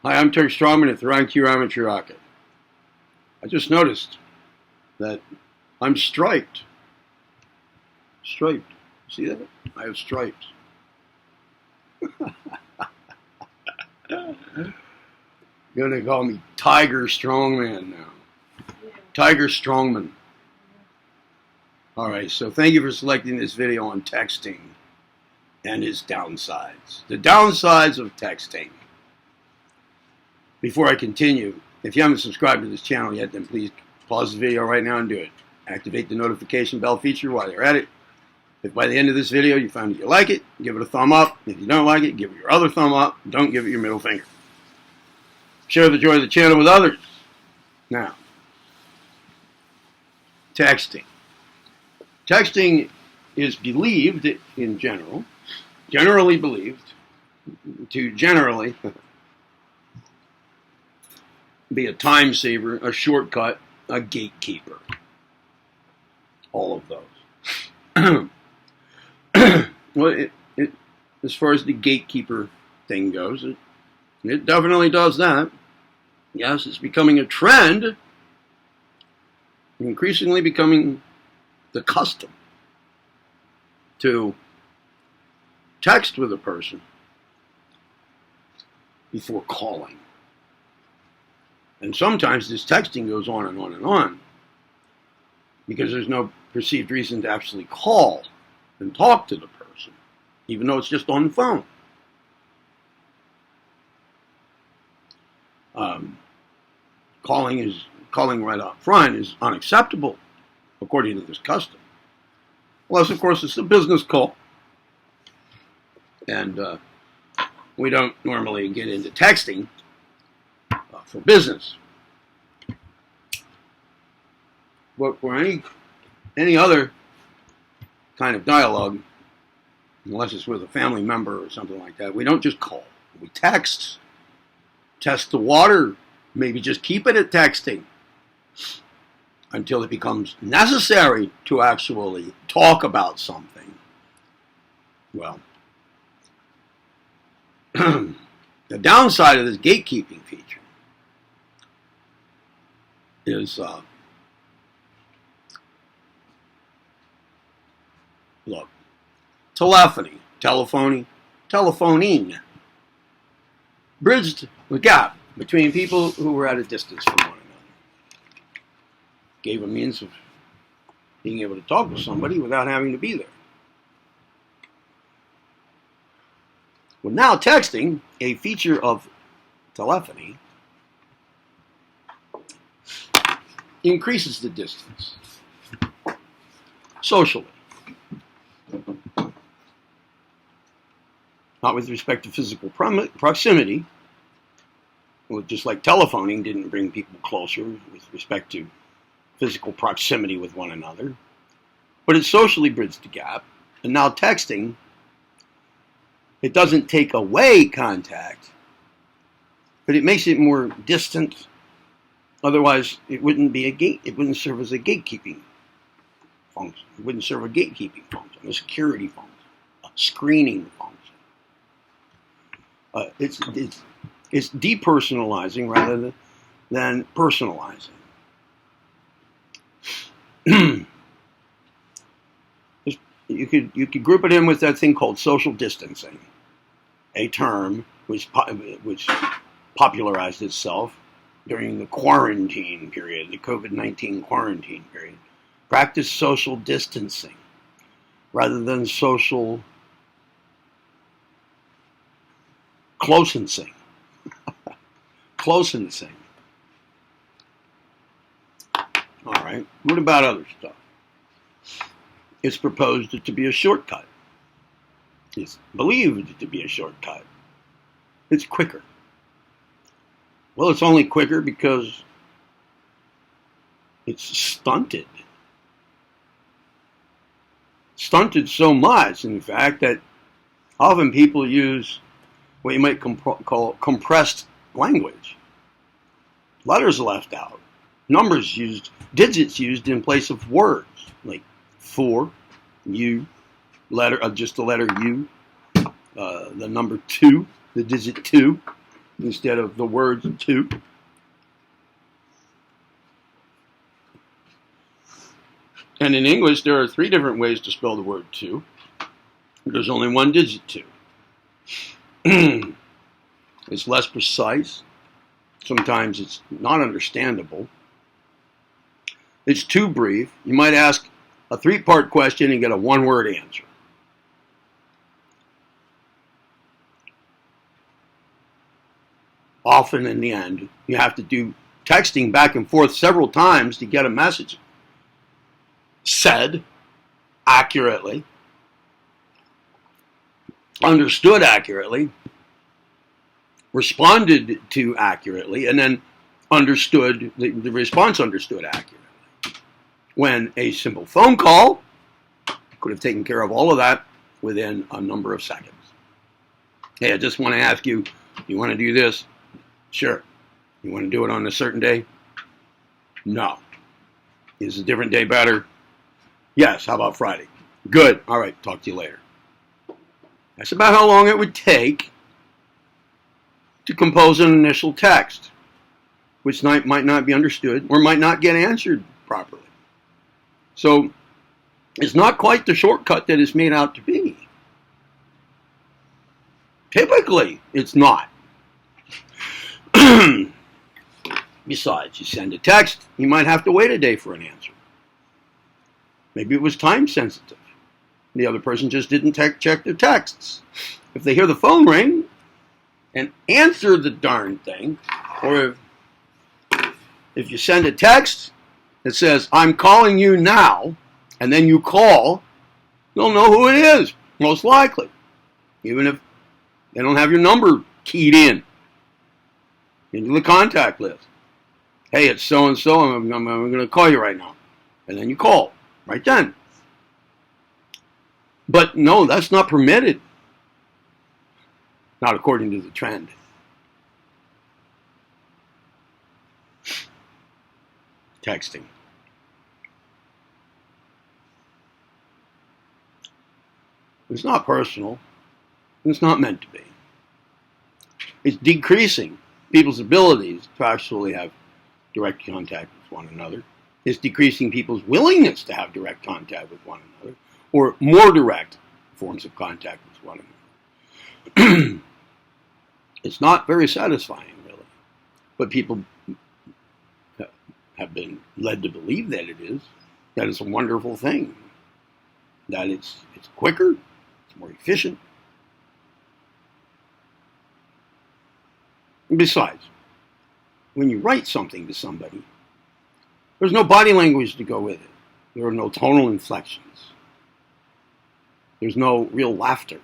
Hi, I'm Turk Strongman at the Ron Q Amateur Rocket. I just noticed that I'm striped. Striped. See that? I have stripes. You're going to call me Tiger Strongman now. Tiger Strongman. Alright, so thank you for selecting this video on texting and its downsides. The downsides of texting. Before I continue, if you haven't subscribed to this channel yet, then please pause the video right now and do it. Activate the notification bell feature while you're at it. If by the end of this video you find that you like it, give it a thumb up. If you don't like it, give it your other thumb up. Don't give it your middle finger. Share the joy of the channel with others. Now, texting. Texting is believed in generally believed, to generally be a time saver, a shortcut, a gatekeeper. All of those. Well, as far as the gatekeeper thing goes, it definitely does that. Yes, it's becoming a trend, increasingly becoming the custom to text with a person before calling. And sometimes this texting goes on and on and on because there's no perceived reason to actually call and talk to the person, even though it's just on the phone. Calling right up front is unacceptable according to this custom. Unless, of course, it's a business call. And we don't normally get into texting for business. But for any other kind of dialogue, unless it's with a family member or something like that, we don't just call. We text. Test the water. Maybe just keep it at texting until it becomes necessary to actually talk about something. Well, the downside of this gatekeeping feature is, look, telephoning, bridged the gap between people who were at a distance from one another. Gave a means of being able to talk to somebody without having to be there. Well, now texting, a feature of telephony, increases the distance socially. Not with respect to physical proximity. Well, just like telephoning didn't bring people closer with respect to physical proximity with one another. But it socially bridged the gap. And now texting, it doesn't take away contact, but it makes it more distant. Otherwise, it wouldn't be it wouldn't serve as a gatekeeping function. It wouldn't serve a gatekeeping function, a security function, a screening function. It's depersonalizing rather than personalizing. You could group it in with that thing called social distancing, a term which popularized itself during the quarantine period, the COVID-19 quarantine period. Practice social distancing rather than social closencing. Closencing. All right. What about other stuff? It's proposed to be a shortcut. It's believed to be a shortcut. It's quicker. Well, it's only quicker because it's stunted. Stunted so much, in fact, that often people use what you might call compressed language. Letters left out. Numbers used, digits used in place of words, like for, you, letter, just the letter U, the number 2, the digit 2, instead of the word to. And in English, there are 3 different ways to spell the word to. There's only 1 digit to. It's less precise. Sometimes it's not understandable. It's too brief. You might ask a 3-part question and get a 1-word answer. Often in the end, you have to do texting back and forth several times to get a message said accurately, understood accurately, responded to accurately, and then understood, the response understood accurately. When a simple phone call could have taken care of all of that within a number of seconds. Hey, I just want to ask you, you want to do this? Sure. You want to do it on a certain day? No. Is a different day better? Yes. How about Friday? Good. All right. Talk to you later. That's about how long it would take to compose an initial text, which might not be understood or might not get answered properly. So it's not quite the shortcut that it's made out to be. Typically, it's not. Besides, you send a text, you might have to wait a day for an answer. Maybe it was time sensitive. The other person just didn't check their texts. If they hear the phone ring and answer the darn thing, or if you send a text that says, I'm calling you now, and then you call, they'll know who it is, most likely. Even if they don't have your number keyed in into the contact list. Hey, it's so-and-so, I'm going to call you right now. And then you call, right then. But no, that's not permitted. Not according to the trend. Texting. It's not personal. It's not meant to be. It's decreasing people's abilities to actually have direct contact with one another. It's decreasing people's willingness to have direct contact with one another, or more direct forms of contact with one another. It's not very satisfying, really. But people have been led to believe that it is. That it's a wonderful thing. That it's quicker, it's more efficient. And besides, when you write something to somebody, there's no body language to go with it. There are no tonal inflections. There's no real laughter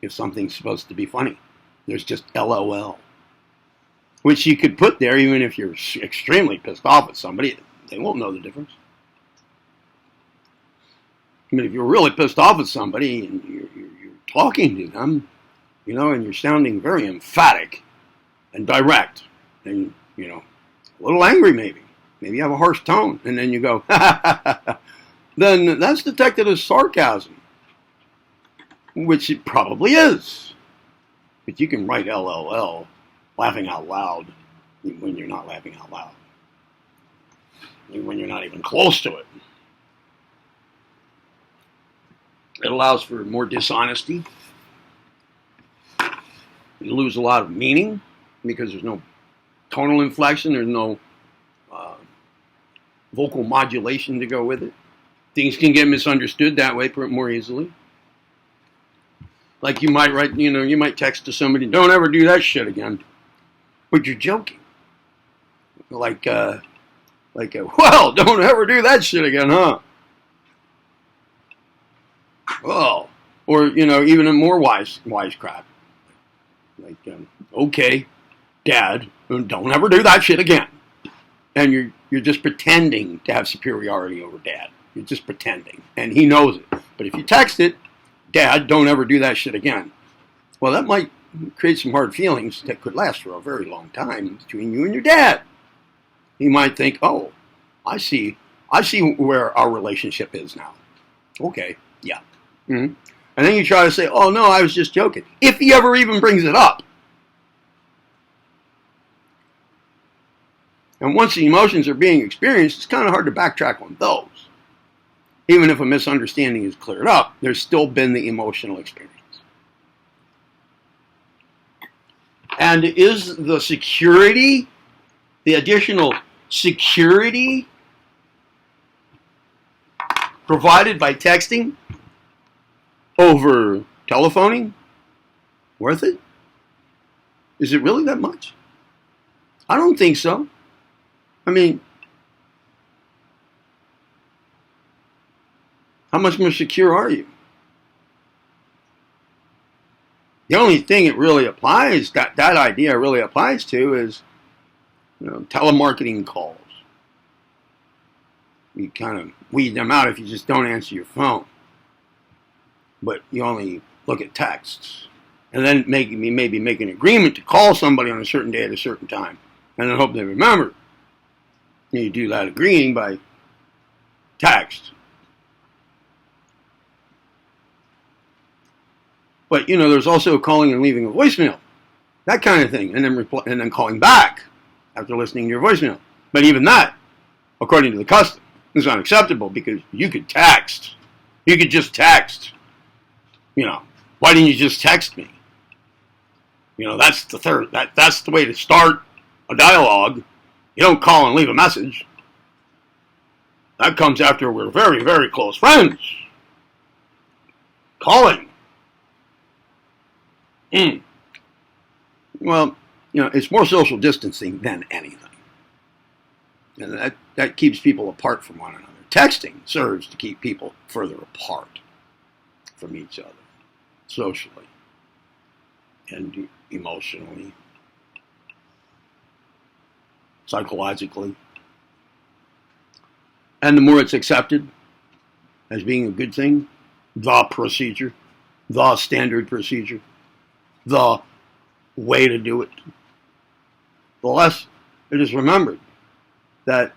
if something's supposed to be funny. There's just LOL, which you could put there even if you're extremely pissed off at somebody. They won't know the difference. I mean, if you're really pissed off at somebody and you're talking to them, and you're sounding very emphatic and direct, and, a little angry maybe. Maybe you have a harsh tone, and then you go, then that's detected as sarcasm, which it probably is. But you can write LOL, laughing out loud, when you're not laughing out loud. When you're not even close to it. It allows for more dishonesty. You lose a lot of meaning because there's no tonal inflection, there's no vocal modulation to go with it. Things can get misunderstood that way more easily. Like you might write, you might text to somebody, don't ever do that shit again. But you're joking. Like, well, don't ever do that shit again, huh? Well, or, even a more wisecrack. Like, okay, Dad, don't ever do that shit again. And you're just pretending to have superiority over Dad. You're just pretending. And he knows it. But if you text it, Dad, don't ever do that shit again. Well, that might create some hard feelings that could last for a very long time between you and your dad. He might think, oh, I see where our relationship is now. Okay, yeah. Mm-hmm. And then you try to say, oh, no, I was just joking. If he ever even brings it up. And once the emotions are being experienced, it's kind of hard to backtrack on those. Even if a misunderstanding is cleared up, there's still been the emotional experience. And is the security, the additional security provided by texting over telephoning worth it? Is it really that much? I don't think so. I mean, how much more secure are you? The only thing it really applies, that idea really applies to is, telemarketing calls. You kind of weed them out if you just don't answer your phone. But you only look at texts. And then maybe make an agreement to call somebody on a certain day at a certain time. And then hope they remember. And you do that agreeing by text. But, there's also calling and leaving a voicemail. That kind of thing. And then calling back after listening to your voicemail. But even that, according to the custom, is unacceptable because you could text. You could just text. Why didn't you just text me? That's that's the way to start a dialogue. You don't call and leave a message. That comes after we're very, very close friends. Calling. Well, it's more social distancing than anything. And that keeps people apart from one another. Texting serves to keep people further apart from each other, socially and emotionally, psychologically. And the more it's accepted as being a good thing, the procedure, the standard procedure, the way to do it, the less it is remembered that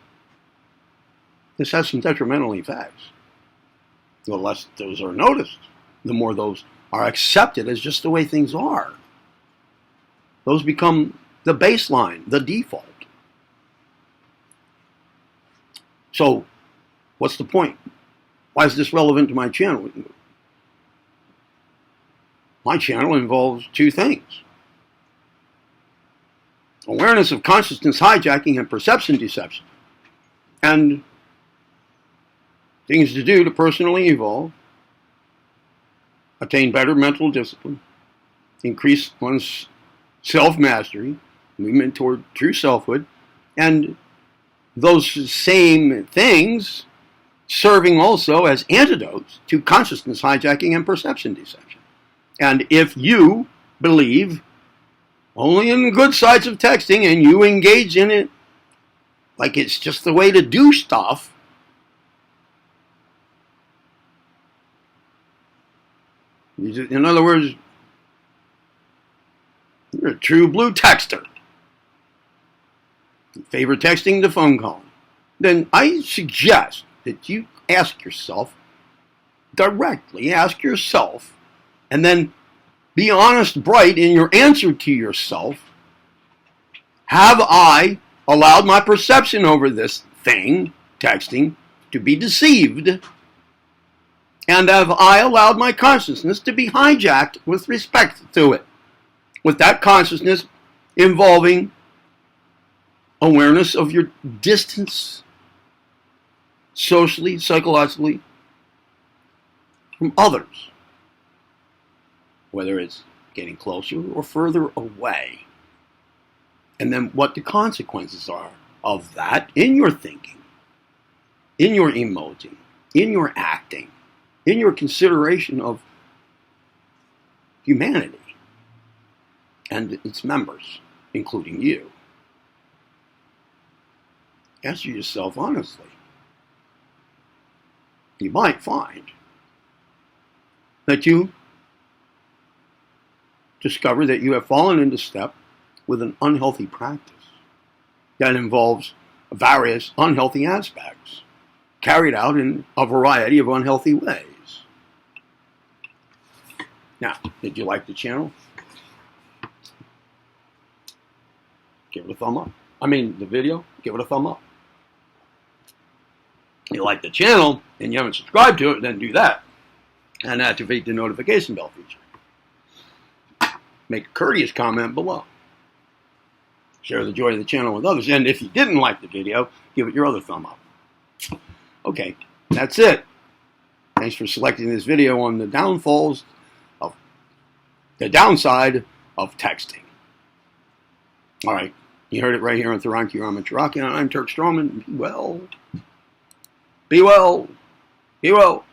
this has some detrimental effects. The less those are noticed, the more those are accepted as just the way things are. Those become the baseline, the default. So, what's the point? Why is this relevant to my channel? My channel involves two things: awareness of consciousness hijacking and perception deception, and things to do to personally evolve, attain better mental discipline, increase one's self-mastery, movement toward true selfhood, and those same things serving also as antidotes to consciousness hijacking and perception deception. And if you believe only in the good sides of texting and you engage in it like it's just the way to do stuff, in other words, you're a true blue texter, favor texting to phone calling, then I suggest that you ask yourself, directly ask yourself, and then be honest, bright in your answer to yourself. Have I allowed my perception over this thing, texting, to be deceived? And have I allowed my consciousness to be hijacked with respect to it? With that consciousness involving awareness of your distance, socially, psychologically, from others. Whether it's getting closer or further away. And then what the consequences are of that in your thinking, in your emoting, in your acting, in your consideration of humanity and its members, including you. Answer yourself honestly. You might find that you discover that you have fallen into step with an unhealthy practice that involves various unhealthy aspects carried out in a variety of unhealthy ways. Now, did you like the channel? Give it a thumb up. the video, give it a thumb up. If you like the channel and you haven't subscribed to it, then do that. And activate the notification bell feature. Make a courteous comment below. Share the joy of the channel with others. And if you didn't like the video, give it your other thumb up. Okay, that's it. Thanks for selecting this video on the downside of texting. All right, you heard it right here on Tharanki Raman Chiraki, and I'm Turk Strawman. Be well. Be well. Be well.